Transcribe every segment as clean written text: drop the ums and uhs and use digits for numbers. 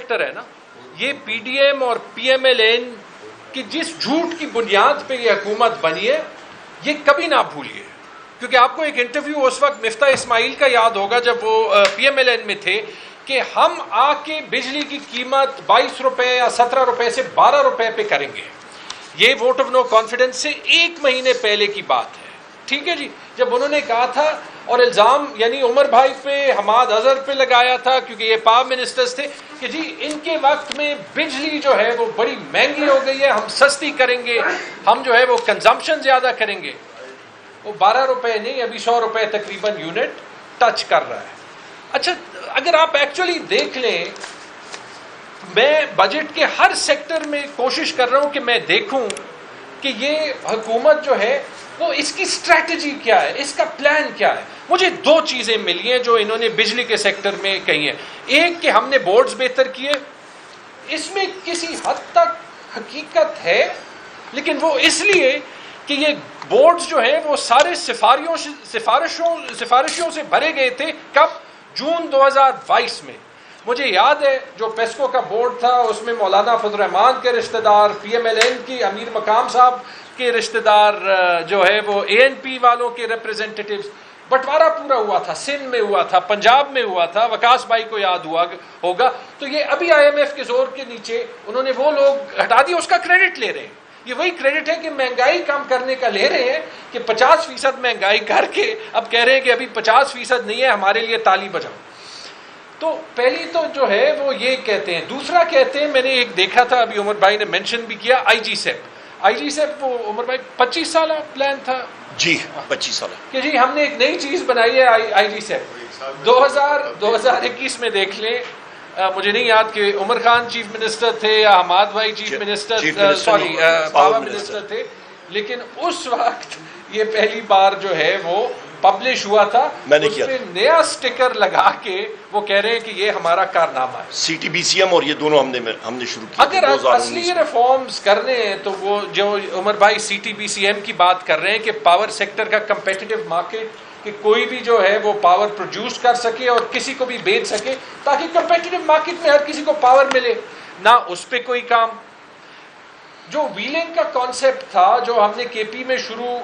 Sector ہے نا، یہ پی ڈی ایم اور پی ایم ایل این کی جس جھوٹ کی بنیاد پہ یہ حکومت بنی ہے، یہ کبھی نہ بھولیے. کیونکہ آپ کو ایک انٹرویو اس وقت مفتاح اسماعیل کا یاد ہوگا جب وہ پی ایم ایل این میں تھے، کہ ہم آ کے بجلی کی قیمت 22 روپے یا 17 روپے سے 12 روپے پہ کریں گے. یہ ووٹ آف نو کانفیڈنس سے 1 مہینے پہلے کی بات ہے. ٹھیک ہے جی، جب انہوں نے کہا تھا اور الزام یعنی عمر بھائی پہ، حماد اظہر پہ لگایا تھا، کیونکہ یہ پاور منسٹرز تھے، کہ جی ان کے وقت میں بجلی جو ہے وہ بڑی مہنگی ہو گئی ہے، ہم سستی کریں گے، ہم جو ہے وہ کنزمپشن زیادہ کریں گے. وہ 12 روپے نہیں، ابھی 100 روپے تقریباً یونٹ ٹچ کر رہا ہے. اچھا، اگر آپ ایکچولی دیکھ لیں، میں بجٹ کے ہر سیکٹر میں کوشش کر رہا ہوں کہ میں دیکھوں کہ یہ حکومت جو ہے وہ اس کی اسٹریٹجی کیا ہے، اس کا پلان کیا ہے. مجھے 2 چیزیں ملی ہیں جو انہوں نے بجلی کے سیکٹر میں کہی ہیں. ایک کہ ہم نے بورڈز بہتر کیے، اس میں کسی حد تک حقیقت ہے، لیکن وہ اس لیے کہ یہ بورڈز جو ہیں وہ سارے سفارشوں سے بھرے گئے تھے. کب؟ جون 2022 میں. مجھے یاد ہے جو پیسکو کا بورڈ تھا، اس میں مولانا فضل الرحمان کے رشتہ دار، پی ایم ایل این کی امیر مقام صاحب کے رشتہ دار، جو ہے وہ اے این پی والوں کے ریپریزنٹیٹیوز. بٹوارا پورا ہوا تھا، سندھ میں ہوا تھا، پنجاب میں ہوا تھا، وکاس بھائی کو یاد ہوگا. تو یہ ابھی آئی ایم ایف کے زور کے نیچے انہوں نے وہ لوگ ہٹا دیا، اس کا کریڈٹ لے رہے ہیں. یہ وہی کریڈٹ ہے کہ مہنگائی کم کرنے کا لے رہے ہیں، کہ 50% مہنگائی کر کے اب کہہ رہے ہیں کہ ابھی 50% نہیں ہے، ہمارے لیے تالی بجاؤ. تو پہلی تو جو ہے وہ یہ کہتے ہیں. دوسرا کہتے ہیں، میں نے ایک دیکھا تھا، ابھی عمر بھائی نے مینشن بھی کیا، آئی جی سیپ. وہ عمر بھائی 25 سالہ پلان تھا جی، 25 سالہ، کہ جی ہم نے ایک نئی چیز بنائی ہے آئی جی سیپ. 2021 میں دیکھ لیں، مجھے نہیں یاد کہ عمر خان چیف منسٹر تھے یا حماد بھائی chief minister, sorry power minister تھے، لیکن اس وقت یہ پہلی بار جو ہے وہ پبلش ہوا تھا. اس پہ نیا سٹیکر لگا کے وہ کہہ رہے ہیں کہ یہ ہمارا کارنامہ ہے. C T B C M اور یہ دونوں ہم نے شروع کیا. اگر اصلی ریفارمز کرنے ہیں تو وہ جو عمر بھائی C T B C M کی بات کر رہے ہیں کہ پاور سیکٹر کا کمپیٹیٹو مارکیٹ، کہ کوئی بھی جو ہے وہ پاور پروڈیوس کر سکے اور کسی کو بھی بیچ سکے، تاکہ کمپیٹیٹو مارکیٹ میں ہر کسی کو پاور ملے، نہ اس پہ کوئی کام. جو ویلنگ کا کانسیپٹ تھا جو ہم نے کے پی میں شروع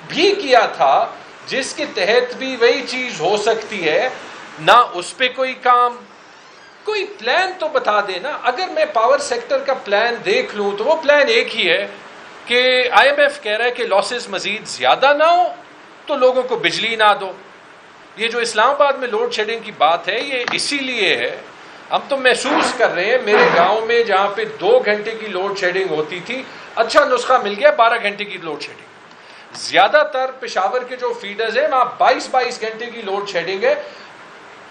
بھی کیا تھا، جس کے تحت بھی وہی چیز ہو سکتی ہے، نہ اس پہ کوئی کام. کوئی پلان تو بتا دے نا. اگر میں پاور سیکٹر کا پلان دیکھ لوں تو وہ پلان ایک ہی ہے کہ آئی ایم ایف کہہ رہا ہے کہ لاسز مزید زیادہ نہ ہو تو لوگوں کو بجلی نہ دو. یہ جو اسلام آباد میں لوڈ شیڈنگ کی بات ہے، یہ اسی لیے ہے. ہم تو محسوس کر رہے ہیں، میرے گاؤں میں جہاں پہ 2 گھنٹے کی لوڈ شیڈنگ ہوتی تھی، اچھا نسخہ مل گیا 12 گھنٹے کی لوڈ شیڈنگ. زیادہ تر پشاور کے جو فیڈرز ہیں وہاں 22 گھنٹے کی لوڈ شیڈنگ ہے،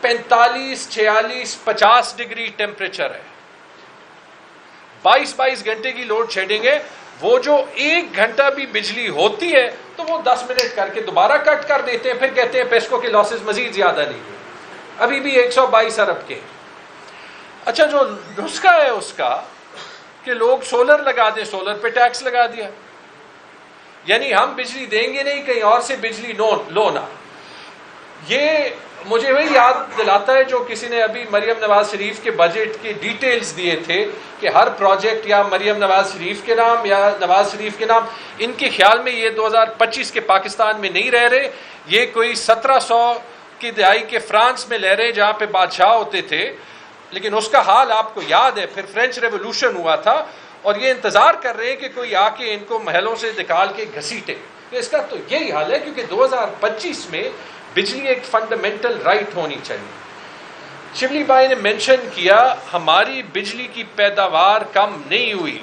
45 46 50 ڈگری ٹیمپریچر ہے. 22 گھنٹے کی لوڈ شیڈنگ ہے. وہ جو 1 گھنٹہ بھی بجلی ہوتی ہے تو وہ 10 منٹ کر کے دوبارہ کٹ کر دیتے ہیں، پھر کہتے ہیں پیسکو کے لاسز مزید زیادہ نہیں ہوئے، ابھی بھی 122 ارب کے. اچھا، جو نسخہ ہے اس کا کہ لوگ سولر لگا دیں، سولر پہ ٹیکس لگا دیا، یعنی ہم بجلی دیں گے نہیں، کہیں اور سے بجلی لو نہ. یہ مجھے وہی یاد دلاتا ہے جو کسی نے ابھی مریم نواز شریف کے بجٹ کے ڈیٹیلز دیے تھے کہ ہر پروجیکٹ یا مریم نواز شریف کے نام یا نواز شریف کے نام. ان کے خیال میں یہ 2025 کے پاکستان میں نہیں رہ رہے، یہ کوئی 1700 کی دہائی کے فرانس میں رہ رہے جہاں پہ بادشاہ ہوتے تھے. لیکن اس کا حال آپ کو یاد ہے، پھر فرینچ ریولوشن ہوا تھا اور یہ انتظار کر رہے ہیں کہ کوئی آ کے ان کو محلوں سے نکال کے گھسیٹے. اس کا تو یہی حال ہے، کیونکہ 2025 میں بجلی ایک فنڈامنٹل رائٹ ہونی چاہیے. شبلی بھائی نے مینشن کیا ہماری بجلی کی پیداوار کم نہیں ہوئی،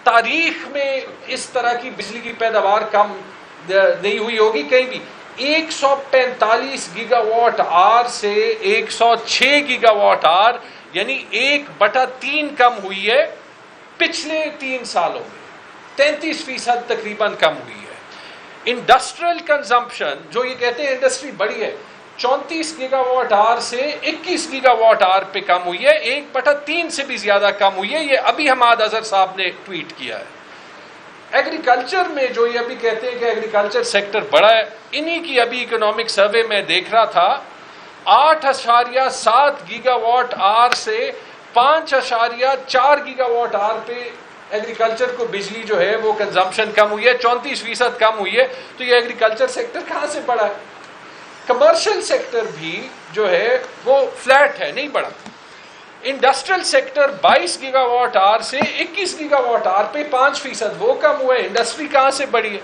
تاریخ میں اس طرح کی بجلی کی پیداوار کم نہیں ہوئی ہوگی کہیں بھی. 145 گیگا واٹ آر سے 106 گیگا واٹ آر، یعنی 1/3 کم ہوئی ہے پچھلے 3 سالوں میں. 33% تقریباً کم ہوئی ہے. انڈسٹریل کنزمپشن جو یہ کہتے ہیں انڈسٹری بڑی ہے، 34 گیگا واٹ آر سے 21 گیگا واٹ آر پہ کم ہوئی ہے، 1/3 سے بھی زیادہ کم ہوئی ہے. یہ ابھی حماد اظہر صاحب نے ٹویٹ کیا ہے. ایگریکلچر میں جو یہ ابھی کہتے ہیں کہ ایگریکلچر سیکٹر بڑا ہے، انہی کی ابھی اکنامک سروے میں دیکھ رہا تھا 8.7 گیگا واٹ آر سے 5.4 گیگا واٹ آر پہ ایگریکلچر کو بجلی جو ہے وہ کنزمپشن کم ہوئی ہے, 34% کم ہوئی ہے. تو یہ ایگریکلچر سیکٹر کہاں سے بڑھا ہے؟ کمرشل سیکٹر بھی جو ہے وہ فلیٹ ہے, نہیں بڑھا. انڈسٹریل سیکٹر 22 گیگا واٹ آر سے 21 گیگا واٹ آر پہ 5% وہ کم ہوا ہے. انڈسٹری کہاں سے بڑھی ہے؟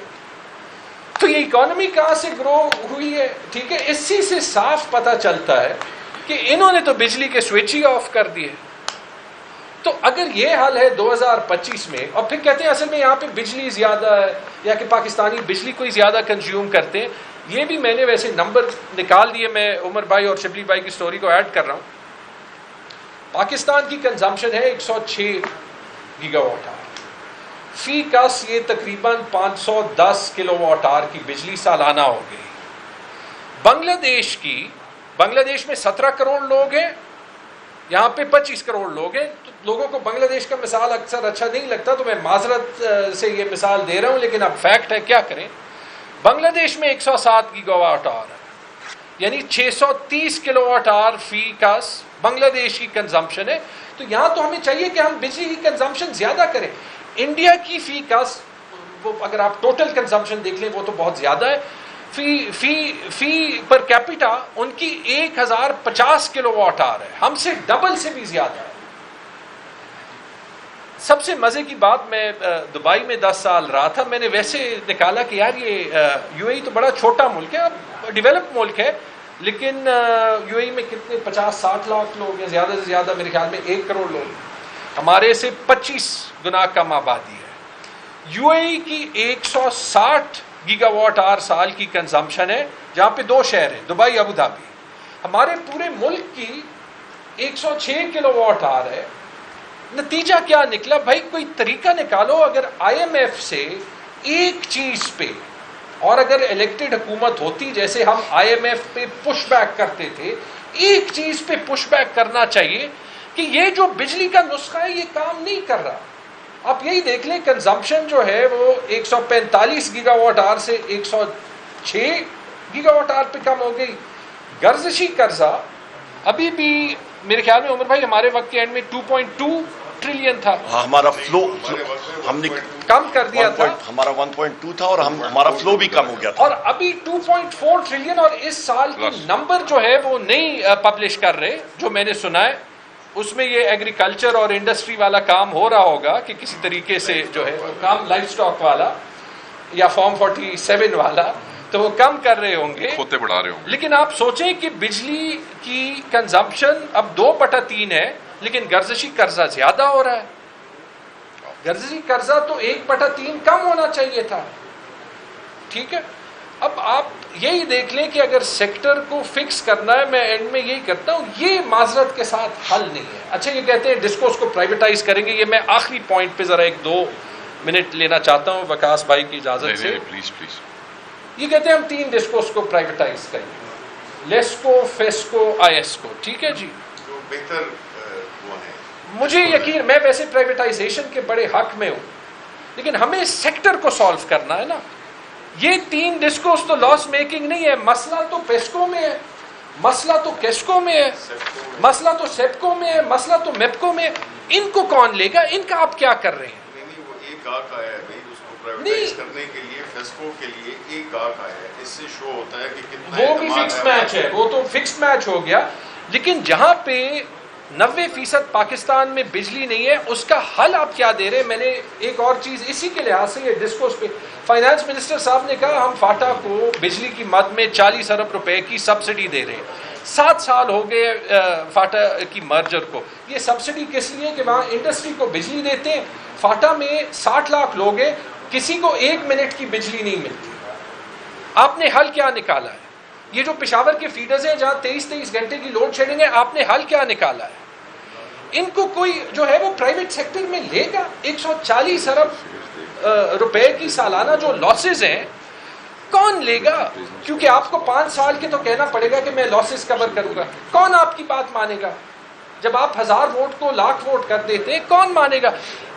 تو یہ اکانومی کہاں سے گرو ہوئی ہے؟ ٹھیک ہے, اسی سے صاف پتہ چلتا ہے کہ انہوں نے تو بجلی کے سوئچ ہی آف کر دیے. تو اگر یہ حال ہے 2025 میں, اور پھر کہتے ہیں اصل میں یہاں پہ بجلی زیادہ ہے یا کہ پاکستانی بجلی کوئی زیادہ کنزیوم کرتے ہیں, یہ بھی میں نے ویسے نمبر نکال دیے, میں عمر بھائی اور شبلی بھائی کی سٹوری کو ایڈ کر رہا ہوں. پاکستان کی کنزمپشن ہے 106 گیگا واٹ آر فی کس, یہ تقریباً 510 کلو واٹ آر کی بجلی سالانہ ہو گئی. بنگلہ دیش میں 17 کروڑ لوگ ہیں, یہاں پہ 25 کروڑ لوگ ہیں. تو لوگوں کو بنگلہ دیش کا مثال اکثر اچھا نہیں لگتا, تو میں معذرت سے یہ مثال دے رہا ہوں, لیکن اب فیکٹ ہے, کیا کریں. بنگلہ دیش میں 107 گیگا واٹ آر ہے, یعنی 630 کلو واٹ آر فی کس بنگلہ دیش کی کنزمپشن ہے. تو یہاں تو ہمیں چاہیے کہ ہم بجلی کی کنزمپشن زیادہ کریں. انڈیا کی فی کس, وہ اگر آپ ٹوٹل کنزمپشن دیکھ لیں وہ تو بہت زیادہ ہے. فی پر کیپیٹا ان کی 1050 کلو واٹ آر ہے, ہم سے ڈبل سے بھی زیادہ ہے. سب سے مزے کی بات, میں دبئی میں 10 سال رہا تھا, میں نے ویسے نکالا کہ یار یہ یو اے ای تو بڑا چھوٹا ملک ہے, اب ڈیولپ ملک ہے, لیکن یو اے ای میں کتنے 50-60 لاکھ لوگ ہیں, زیادہ سے زیادہ میرے خیال میں 1 کروڑ لوگ, ہمارے سے 25 گنا کم آبادی ہے. یو اے ای کی 160 گیگا واٹ آر سال کی کنزمپشن ہے, جہاں پہ 2 شہر ہیں, دبئی ابو دھابی. ہمارے پورے ملک کی 106 کلو واٹ آر ہے. نتیجہ کیا نکلا بھائی؟ کوئی طریقہ نکالو. اگر آئی ایم ایف سے ایک چیز پہ, اور اگر الیکٹڈ حکومت ہوتی, جیسے ہم آئی ایم ایف پہ پش بیک کرتے تھے, ایک چیز پہ پش بیک کرنا چاہیے کہ یہ جو بجلی کا نسخہ ہے یہ کام نہیں کر رہا. آپ یہی دیکھ لیں, کنزمپشن جو ہے وہ 145 گیگا واٹ آر سے 106 گیگا واٹ آر پہ کم ہو گئی. گردشی قرضہ ابھی بھی میرے خیال میں عمر بھائی ہمارے وقت کے اینڈ میں 2.2 ٹریلین تھا. ہمارا فلو ہم نے کم کر دیا تھا, ہمارا 1.2 تھا, اور ہمارا فلو بھی کم ہو گیا تھا. اور ابھی 2.4 ٹریلین. اور اس سال کی نمبر جو ہے وہ نہیں پبلش کر رہے, جو میں نے سنا ہے اس میں یہ ایگریکلچر اور انڈسٹری والا کام ہو رہا ہوگا کہ کسی طریقے سے جو ہے کام لائف سٹاک والا یا فارم 47 والا, تو وہ کم کر رہے ہوں گے, کھوتے بڑھا رہے ہوں گے. لیکن آپ سوچیں کہ بجلی کی کنزمپشن اب 2/3 ہے, لیکن گردشی قرضہ زیادہ ہو رہا ہے. گردشی قرضہ تو 1/3 کم ہونا چاہیے تھا. ٹھیک ہے, اب آپ یہی دیکھ لیں کہ اگر سیکٹر کو فکس کرنا ہے, میں اینڈ میں یہی کرتا ہوں, یہ معذرت کے ساتھ حل نہیں ہے. اچھا, یہ کہتے ہیں ڈسکوس کو پرائیویٹائز کریں گے, یہ میں آخری پوائنٹ پہ ذرا 1-2 منٹ لینا چاہتا ہوں وکاس بھائی کی اجازت سے. پلیز. یہ کہتے ہیں ہم 3 ڈسکوس کو پرائیویٹائز کریں گے, لیسکو, فیسکو, آئی ایس کو. ٹھیک ہے جی, بہتر مجھے یقین, میں ویسے پرائیویٹائزیشن کے بڑے حق میں ہوں, لیکن ہمیں سیکٹر کو سالو کرنا ہے نا. یہ 3 ڈسکوس تو لاس میکنگ نہیں ہے. مسئلہ تو پیسکو میں ہے, مسئلہ تو کیسکو میں ہے, مسئلہ تو سیپکو میں ہے, مسئلہ تو میپکو میں ہے. ان کو کون لے گا؟ ان کا آپ کیا کر رہے ہیں؟ نہیں, وہ ایک گاہک آیا ہے بھائی, اس کو پرائیویٹائز کرنے کے لیے فیسکو کے لیے ایک گاہک آیا ہے. اس سے شو ہوتا ہے کہ کتنا وہ بھی فکس میچ ہے, وہ تو فکس میچ ہو گیا. لیکن جہاں پہ 90% پاکستان میں بجلی نہیں ہے, اس کا حل آپ کیا دے رہے ہیں؟ میں نے ایک اور چیز اسی کے لحاظ سے یہ ڈسکوس پہ, فائنانس منسٹر صاحب نے کہا ہم فاٹا کو بجلی کی مد میں 40 ارب روپے کی سبسڈی دے رہے ہیں. 7 سال ہو گئے فاٹا کی مرجر کو. یہ سبسڈی کس لیے کہ وہاں انڈسٹری کو بجلی دیتے ہیں. فاٹا میں 60 لاکھ لوگ ہیں, کسی کو 1 منٹ کی بجلی نہیں ملتی. آپ نے حل کیا نکالا ہے؟ یہ جو پشاور کے فیڈرز ہیں جہاں 23 گھنٹے کی لوڈ شیڈنگ ہے, آپ نے حل کیا نکالا ہے؟ ان کو کوئی جو ہے وہ پرائیویٹ سیکٹر میں لے گا؟ 140 ارب روپے کی سالانہ جو لاسز ہیں کون لے گا؟ کیونکہ آپ کو 5 سال کے تو کہنا پڑے گا کہ میں لاسز کور کروں گا. کون آپ کی بات مانے گا؟ جب آپ 1000 ووٹ کو لاکھ ووٹ کر دیتے ہیں کون مانے گا؟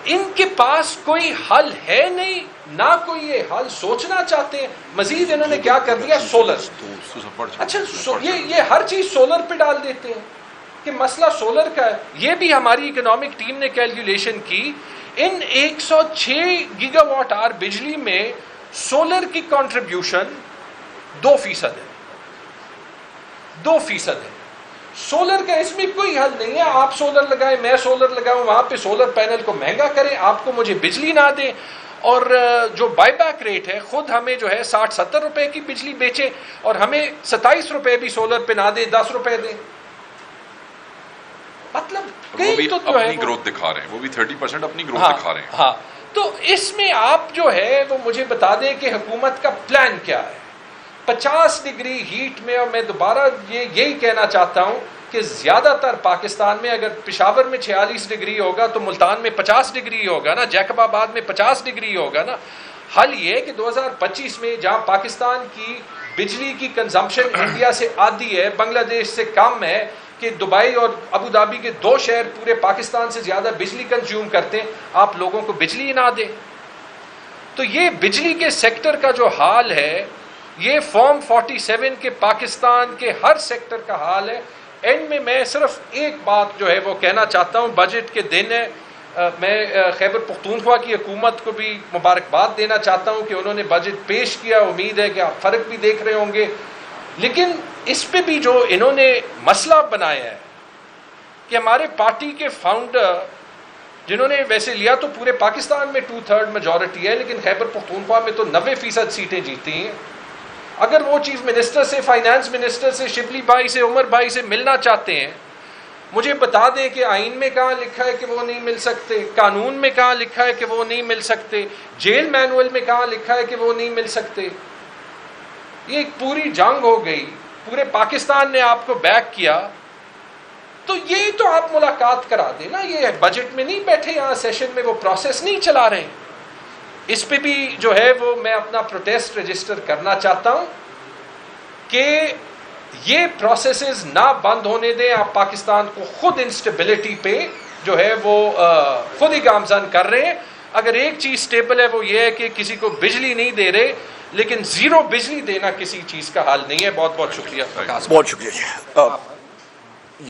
ان کے پاس کوئی حل ہے نہیں، نہ کوئی یہ حل سوچنا چاہتے ہیں. مزید انہوں نے کیا کر دیا؟ سولر. اچھا یہ ہر چیز سولر پہ ڈال دیتے ہیں کہ مسئلہ سولر کا ہے. یہ بھی ہماری اکنامک ٹیم نے کیلکولیشن کی، ان 106 گیگا واٹ آور بجلی میں سولر کی کنٹریبیوشن 2% ہے. 2% ہے سولر کا. اس میں کوئی حل نہیں ہے آپ سولر لگائیں، میں سولر لگاؤں، وہاں پہ سولر پینل کو مہنگا کریں، آپ کو مجھے بجلی نہ دیں، اور جو بائی بیک ریٹ ہے خود ہمیں جو ہے 60-70 روپے کی بجلی بیچے اور ہمیں 27 روپے بھی سولر پہ نہ دیں، 10 روپے دیں. مطلب وہ بھی تو اپنی گروتھ دکھا رہے ہیں، وہ بھی 30% اپنی گروتھ دکھا رہے ہیں. ہاں تو اس میں آپ جو ہے وہ مجھے بتا دیں کہ حکومت کا پلان کیا ہے. 50 ڈگری ہیٹ میں، اور میں دوبارہ یہی کہنا چاہتا ہوں کہ زیادہ تر پاکستان میں اگر پشاور میں 46 ڈگری ہوگا تو ملتان میں 50 ڈگری ہوگا نا، جیکب آباد میں 50 ڈگری ہوگا نا. حل یہ ہے کہ 2025 میں جہاں پاکستان کی بجلی کی کنزمپشن انڈیا سے آدھی ہے، بنگلہ دیش سے کم ہے، کہ دبئی اور ابو دھابی کے 2 شہر پورے پاکستان سے زیادہ بجلی کنزیوم کرتے ہیں، آپ لوگوں کو بجلی نہ دیں. تو یہ بجلی کے سیکٹر کا جو حال ہے، یہ فارم 47 کے پاکستان کے ہر سیکٹر کا حال ہے. اینڈ میں صرف ایک بات جو ہے وہ کہنا چاہتا ہوں، بجٹ کے دن ہے، میں خیبر پختونخوا کی حکومت کو بھی مبارکباد دینا چاہتا ہوں کہ انہوں نے بجٹ پیش کیا. امید ہے کہ آپ فرق بھی دیکھ رہے ہوں گے، لیکن اس پہ بھی جو انہوں نے مسئلہ بنایا ہے کہ ہمارے پارٹی کے فاؤنڈر جنہوں نے ویسے لیا تو پورے پاکستان میں 2/3 میجورٹی ہے، لیکن خیبر پختونخوا میں تو 90% سیٹیں جیتی ہیں. اگر وہ چیف منسٹر سے، فائنانس منسٹر سے، شبلی بھائی سے، عمر بھائی سے ملنا چاہتے ہیں، مجھے بتا دیں کہ آئین میں کہاں لکھا ہے کہ وہ نہیں مل سکتے، قانون میں کہاں لکھا ہے کہ وہ نہیں مل سکتے، جیل مینول میں کہاں لکھا ہے کہ وہ نہیں مل سکتے. یہ ایک پوری جنگ ہو گئی، پورے پاکستان نے آپ کو بیک کیا، تو یہ تو آپ ملاقات کرا دیں نا. یہ بجٹ میں نہیں بیٹھے یہاں سیشن میں، وہ پروسیس نہیں چلا رہے ہیں. اس پہ بھی جو ہے وہ میں اپنا پروٹیسٹ رجسٹر کرنا چاہتا ہوں کہ یہ پروسیسز نہ بند ہونے دیں. آپ پاکستان کو خود انسٹیبلٹی پہ جو ہے وہ خود ہی گامزن کر رہے ہیں. اگر ایک چیز سٹیبل ہے وہ یہ ہے کہ کسی کو بجلی نہیں دے رہے، لیکن زیرو بجلی دینا کسی چیز کا حل نہیں ہے. بہت بہت شکریہ. بہت شکریہ.